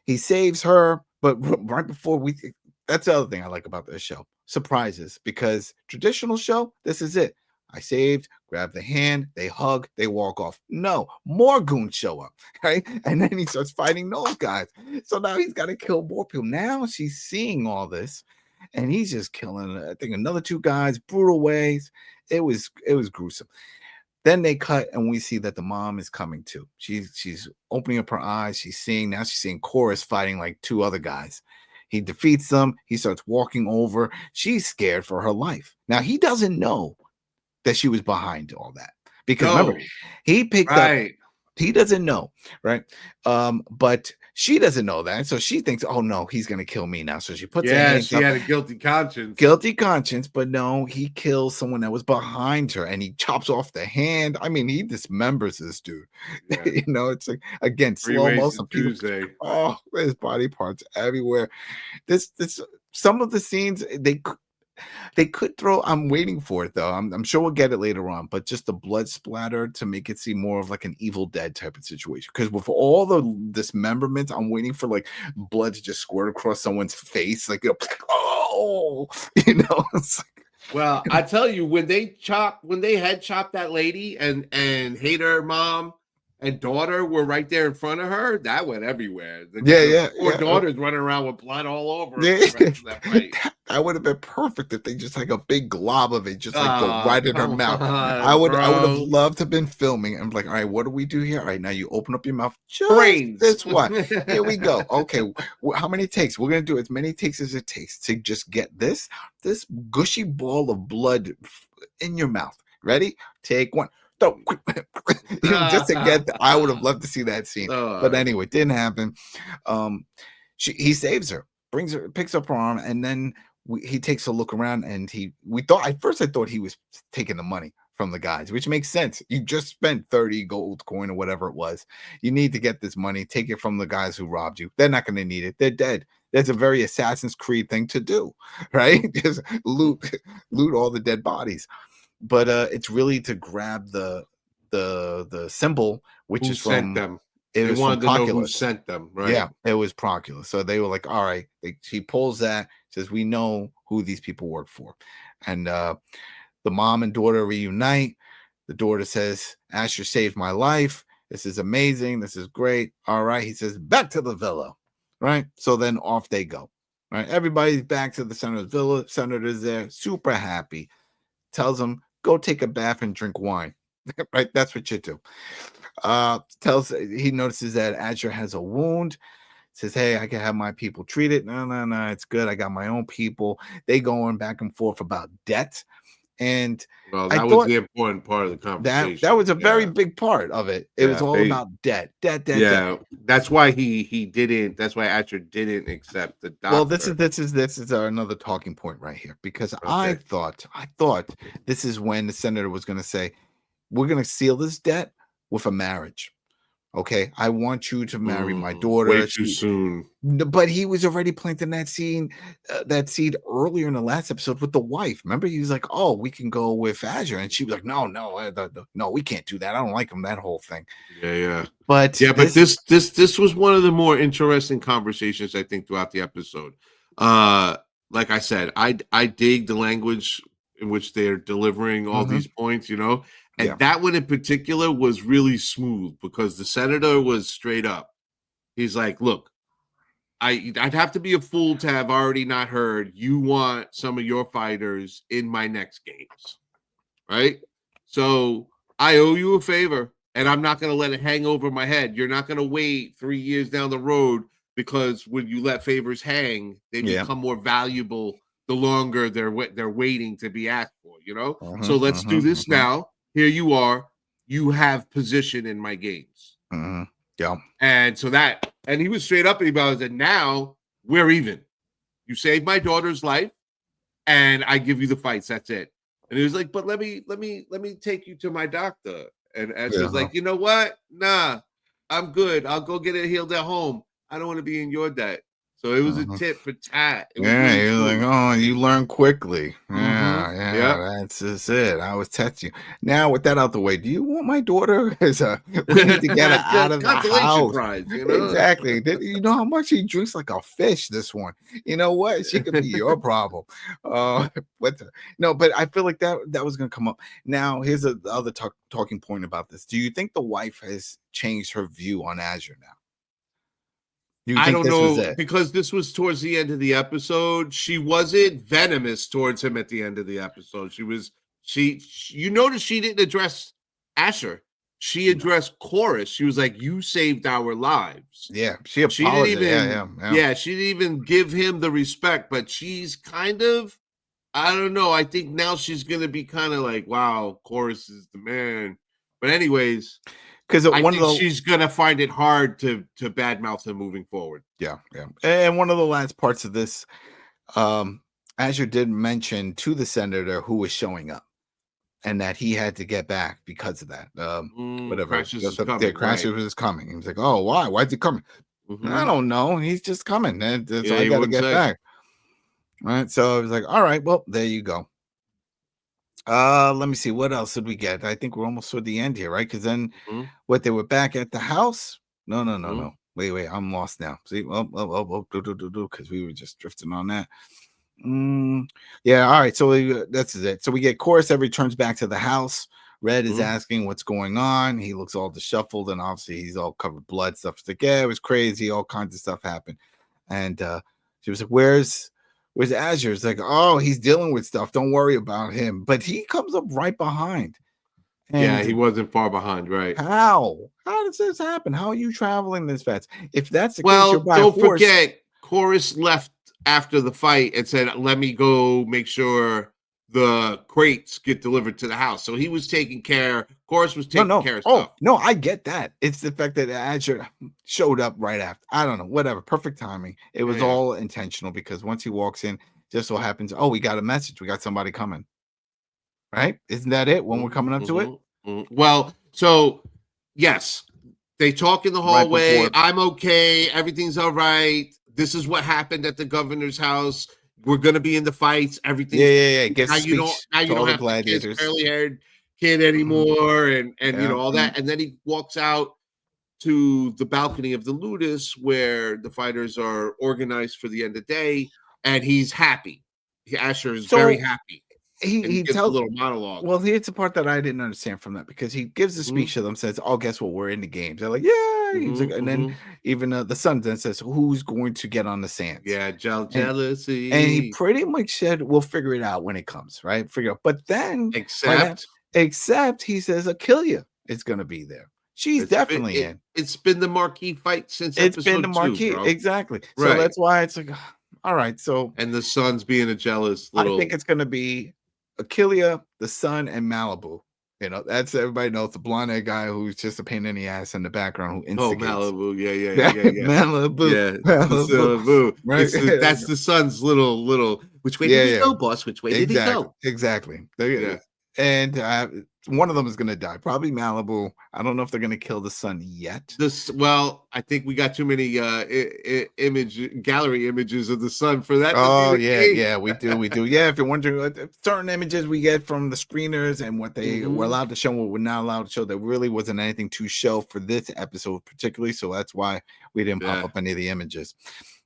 he saves her, but right before that's the other thing I like about this show. Surprises, because traditional show, this is it. I saved, grab the hand, they hug, they walk off. No, more goons show up, right? And then he starts fighting those guys. So now he's got to kill more people. Now she's seeing all this, and he's just killing, I think, another 2 guys, brutal ways. It was gruesome. Then they cut, and we see that the mom is coming too. She's opening up her eyes. She's seeing Korris fighting like 2 other guys. He defeats them. He starts walking over. She's scared for her life. Now he doesn't know that she was behind all that, because remember, he picked up. He doesn't know, right? But she doesn't know that, so she thinks, "Oh no, he's gonna kill me now." So she puts her hands up. She had a guilty conscience. But no, he kills someone that was behind her, and he chops off the hand. I mean, he dismembers this dude. Yeah. You know, it's like, again, slow motion. Oh, there's body parts everywhere. This some of the scenes they could throw. I'm waiting for it though. I'm sure we'll get it later on, but just the blood splatter to make it seem more of like an Evil Dead type of situation. Because with all the dismemberments, I'm waiting for like blood to just squirt across someone's face, like, oh, you know. It's like, well, I tell you, when they head chopped that lady and Hater mom and daughter were right there in front of her, that went everywhere. Poor daughter's running around with blood all over her. That would have been perfect if they just like a big glob of it just like go right in her mouth. I would have loved to have been filming and like, all right, what do we do here? All right, now you open up your mouth. Just this one. Here we go. Okay, how many takes? We're gonna do as many takes as it takes to just get this gushy ball of blood in your mouth. Ready? Take one. Just to get I would have loved to see that scene, but anyway, it didn't happen. He saves her, picks up her arm, and then he takes a look around, and I thought he was taking the money from the guys, which makes sense. You just spent 30 gold coin or whatever it was. You need to get this money, take it from the guys who robbed you. They're not going to need it. They're dead. That's a very Assassin's Creed thing to do, right? Just loot all the dead bodies. But it's really to grab the symbol, which is from them. It was from Proclus. Know who sent them, right? Yeah, it was Proclus. So they were like, all right. She pulls that, says, we know who these people work for. And the mom and daughter reunite. The daughter says, Ashur saved my life. This is amazing. This is great. All right. He says, back to the villa. Right. So then off they go. Right. Everybody's back to the senator's villa. Senator's there, super happy. Tells him, go take a bath and drink wine. Right, that's what you do. He notices that Ashur has a wound. Says, hey, I can have my people treat it. No, it's good. I got my own people. They going back and forth about debt. And that was the important part of the conversation. That was a very big part of it. It was all about debt. Yeah, that's why he didn't. That's why Ashur didn't accept the doctor. Well, this is another talking point right here, because I thought this is when the senator was going to say, we're going to seal this debt with a marriage. Okay, I want you to marry my daughter. Way too soon. But he was already planting that seed earlier in the last episode with the wife. Remember, he was like, "Oh, we can go with Ashur," and she was like, "No, we can't do that. I don't like him." That whole thing. Yeah. But this was one of the more interesting conversations I think throughout the episode. like I said, I dig the language in which they're delivering all these points, you know, and that one in particular was really smooth because the senator was straight up. He's like, look, I'd have to be a fool to have already not heard you want some of your fighters in my next games, right? So I owe you a favor, and I'm not going to let it hang over my head. You're not going to wait 3 years down the road because when you let favors hang, they become more valuable the longer they're waiting to be asked for, you know? So let's do this now. Here you are. You have position in my games. Yeah. And so and he was straight up about it. And now we're even. You saved my daughter's life, and I give you the fights. That's it. And he was like, but let me take you to my doctor. And Asher was like, you know what? Nah, I'm good. I'll go get it healed at home. I don't want to be in your debt. So it was a tit for tat. Yeah, you're like, oh, you learn quickly. Yeah, that's it. I was testing you. Now, with that out the way, do you want my daughter? We need to get her out of the house. Prize, you know? Exactly. You know how much he drinks like a fish, this one. You know what? She could be your problem. No, but I feel like that was going to come up. Now, here's the other talking point about this. Do you think the wife has changed her view on Ashur now? I don't know, because this was towards the end of the episode. She wasn't venomous towards him at the end of the episode. You notice she didn't address Ashur. She addressed Korris. She was like, you saved our lives. Yeah, she apologized. She didn't even give him the respect, but she's kind of, I don't know. I think now she's going to be kind of like, wow, Korris is the man. But anyways, because I think she's gonna find it hard to badmouth him moving forward. Yeah. And one of the last parts of this, Ashur did mention to the senator who was showing up, and that he had to get back because of that. Whatever. Crassus was coming. He was like, "Oh, why? Why's he coming?" I don't know. He's just coming. So I got to get back. Right. So I was like, "All right. Well, there you go." Let me see, what else did we get? I think we're almost toward the end here, right? Because then what, they were back at the house? No. Wait, I'm lost now. See, because we were just drifting on that. Yeah, all right. So that's it. So we get Korris returns back to the house. Red is asking what's going on. He looks all disheveled, and obviously he's all covered in blood stuff. It's like, yeah, it was crazy, all kinds of stuff happened. And she was like, where's Ashur? It's like, oh, he's dealing with stuff. Don't worry about him. But he comes up right behind. And he wasn't far behind, right? How does this happen? How are you traveling this fast? If that's the case, don't forget, Korris left after the fight and said, let me go make sure the crates get delivered to the house. So he was taking care. Korris was taking care of stuff. No, I get that. It's the fact that Ashur showed up right after. I don't know, whatever. Perfect timing. It was all intentional, because once he walks in, just so happens, we got a message. We got somebody coming. Right? Isn't that it when we're coming up to it? Well, so yes, they talk in the hallway. I'm okay. Everything's all right. This is what happened at the governor's house. We're gonna be in the fights. Everything. Yeah. Now you don't have Gladiators. Curly haired kid anymore, and you know all that. And then he walks out to the balcony of the Ludus, where the fighters are organized for the end of the day, and he's happy. Ashur is very happy. He tells a little monologue. Well, here's the part that I didn't understand from that, because he gives a speech to them, says, "Oh, guess what? We're in the games." They're like, "Yeah." He's like, and then even the son then says, "Who's going to get on the sands?" Yeah, jealousy. And he pretty much said, "We'll figure it out when it comes." Right? Figure out. But then, except he says, Achillia is going to be there. She's definitely in. It's been the marquee fight since it's been the marquee, exactly. So that's why it's like, all right. So, and the son's being a jealous little. I think it's going to be Achillia, the son, and Malibu. You know, that's, everybody knows, the blonde-haired guy who's just a pain in the ass in the background who instigates. Malibu, yeah. Malibu, right? That's the son's little. Which way did he go, boss? Which way did he go? Exactly. and one of them is going to die. Probably Malibu. I don't know if they're going to kill the son yet. Well, I think we got too many gallery images of the sun for that. Oh yeah, we do. Yeah, if you're wondering, certain images we get from the screeners and what they were allowed to show, and what we're not allowed to show, there really wasn't anything to show for this episode particularly. So that's why we didn't pop up any of the images.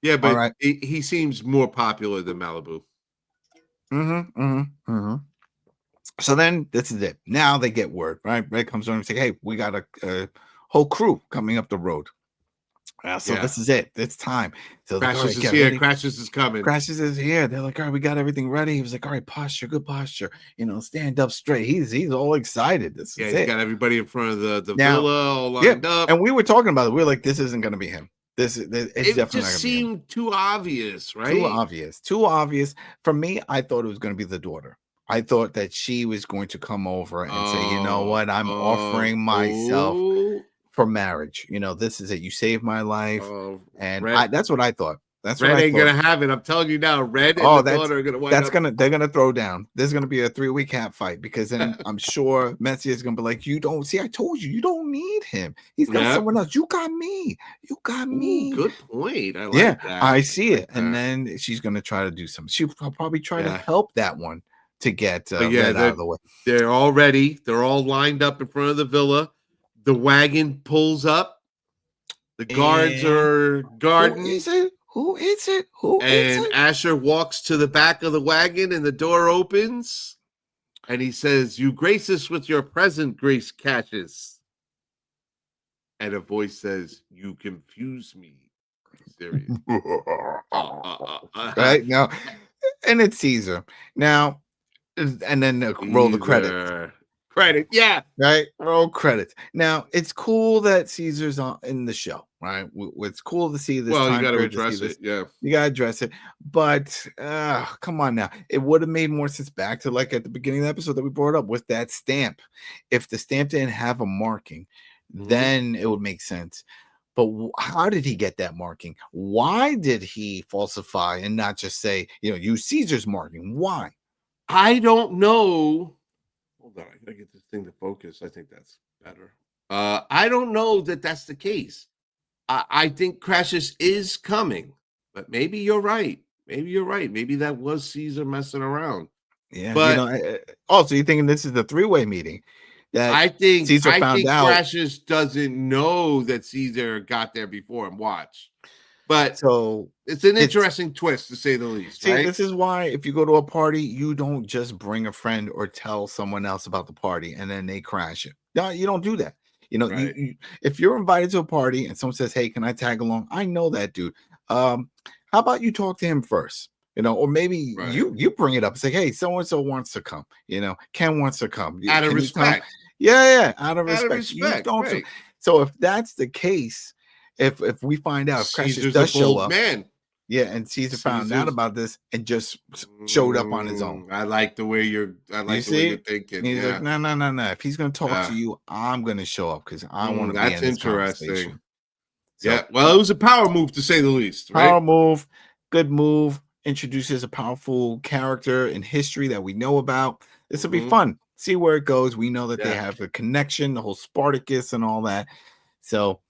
Yeah, but he seems more popular than Malibu. So then this is it. Now they get word, right? Red comes on and say, hey, we got a whole crew coming up the road. This is it. It's time. So Crashes is here. Crashes is coming. Crashes is here. They're like, all right, we got everything ready. He was like, all right, posture, good posture. Stand up straight. He's all excited. He's got everybody in front of the villa all lined up. And we were talking about it. We were like, this isn't going to be him. It just seemed too obvious, right? Too obvious. For me, I thought it was going to be the daughter. I thought that she was going to come over and say, you know what, I'm offering myself for marriage. This is it. You saved my life. And that's what I thought. That's Red what I ain't thought. gonna have it. I'm telling you now, Red and the daughter are gonna wind up. They're gonna throw down. There's gonna be a 3-way cat fight, because then I'm sure Messi is gonna be like, you don't see, I told you, you don't need him. He's got someone else. You got me. Good point. I like that. I see it. And then she's gonna try to do something. She'll probably try to help that one to get Red out of the way. They're all ready. They're all lined up in front of the villa. The wagon pulls up. The guards are guarding. Who is it? And Ashur walks to the back of the wagon, and the door opens. And he says, you grace us with your present, Grace Cassius. And a voice says, you confuse me. Serious. Right now. And it's Caesar. Now, and then roll the credits. Yeah. Right? Roll credits. Now, it's cool that Caesar's in the show, right? It's cool to see this. Well, you got to address it. Yeah. You got to address it. But come on now. It would have made more sense back to like at the beginning of the episode that we brought up with that stamp. If the stamp didn't have a marking, then it would make sense. But how did he get that marking? Why did he falsify and not just say, use Caesar's marking? Why? I don't know. Hold on, I gotta get this thing to focus. I think that's better. I don't know that that's the case. I think Crassus is coming, but maybe you're right. Maybe that was Caesar messing around. Yeah, but so you're thinking this is the 3-way meeting? That I think Caesar found out. Crassus doesn't know that Caesar got there before him. Watch. But so it's an interesting twist, to say the least. See, right? This is why if you go to a party, you don't just bring a friend or tell someone else about the party and then they crash it. No, you don't do that. You, if you're invited to a party and someone says, "Hey, can I tag along?" I know that dude. How about you talk to him first? Or maybe you bring it up and say, "Hey, so and so wants to come. Ken wants to come." Out of respect. Yeah, out of respect. You don't. So if that's the case. If we find out if Crassus does show up, and Caesar found out about this and just showed up on his own. I like the way you're thinking. He's like, no. If he's gonna talk to you, I'm gonna show up because I want to be in this conversation. So, well, it was a power move to say the least. Power move, good move. Introduces a powerful character in history that we know about. This will be fun. See where it goes. We know that they have a connection, the whole Spartacus and all that. So.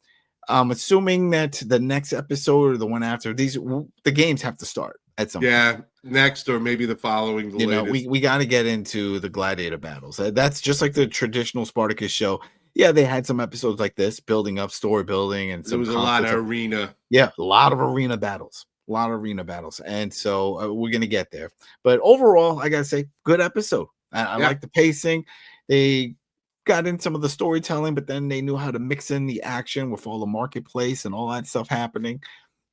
I'm assuming that the next episode or the one after the games have to start at some point. Next or maybe the following. We got to get into the gladiator battles. That's just like the traditional Spartacus show. Yeah, they had some episodes like this, building up, story building, and there was a lot of arena. Yeah, a lot of arena battles. And so we're gonna get there. But overall, I gotta say, good episode. I like the pacing. They got in some of the storytelling, but then they knew how to mix in the action with all the marketplace and all that stuff happening.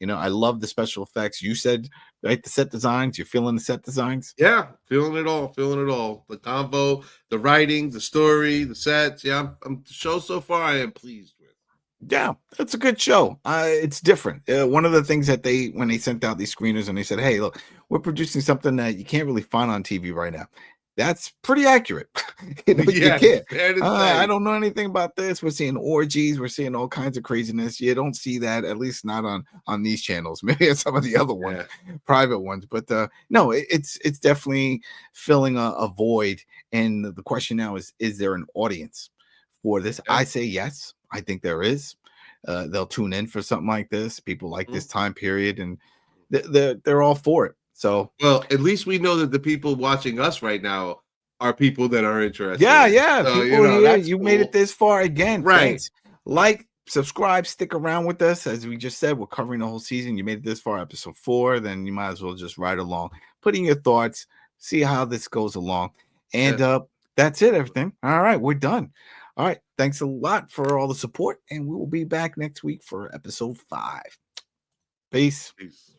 I love the special effects. You said, right, the set designs. You're feeling the set designs? Yeah, feeling it all. The combo, the writing, the story, the sets. Yeah, I'm the show so far I am pleased with. Yeah, that's a good show. It's different. One of the things that when they sent out these screeners and they said, hey, look, we're producing something that you can't really find on TV right now. That's pretty accurate. You can't. I don't know anything about this. We're seeing orgies. We're seeing all kinds of craziness. You don't see that, at least not on these channels. Maybe on some of the other ones, private ones. But no, it's definitely filling a void And the question now is there an audience for this? Yeah. I say yes. I think there is. They'll tune in for something like this. People like this time period, and they're all for it. So, well, at least we know that the people watching us right now are people that are interested. Yeah. So, people here, you cool. made it this far again. Right. Thanks. Like, subscribe, stick around with us. As we just said, we're covering the whole season. You made it this far, episode 4, then you might as well just ride along, put in your thoughts, see how this goes along. And that's it, everything. All right, we're done. All right, thanks a lot for all the support, and we will be back next week for episode 5. Peace. Peace.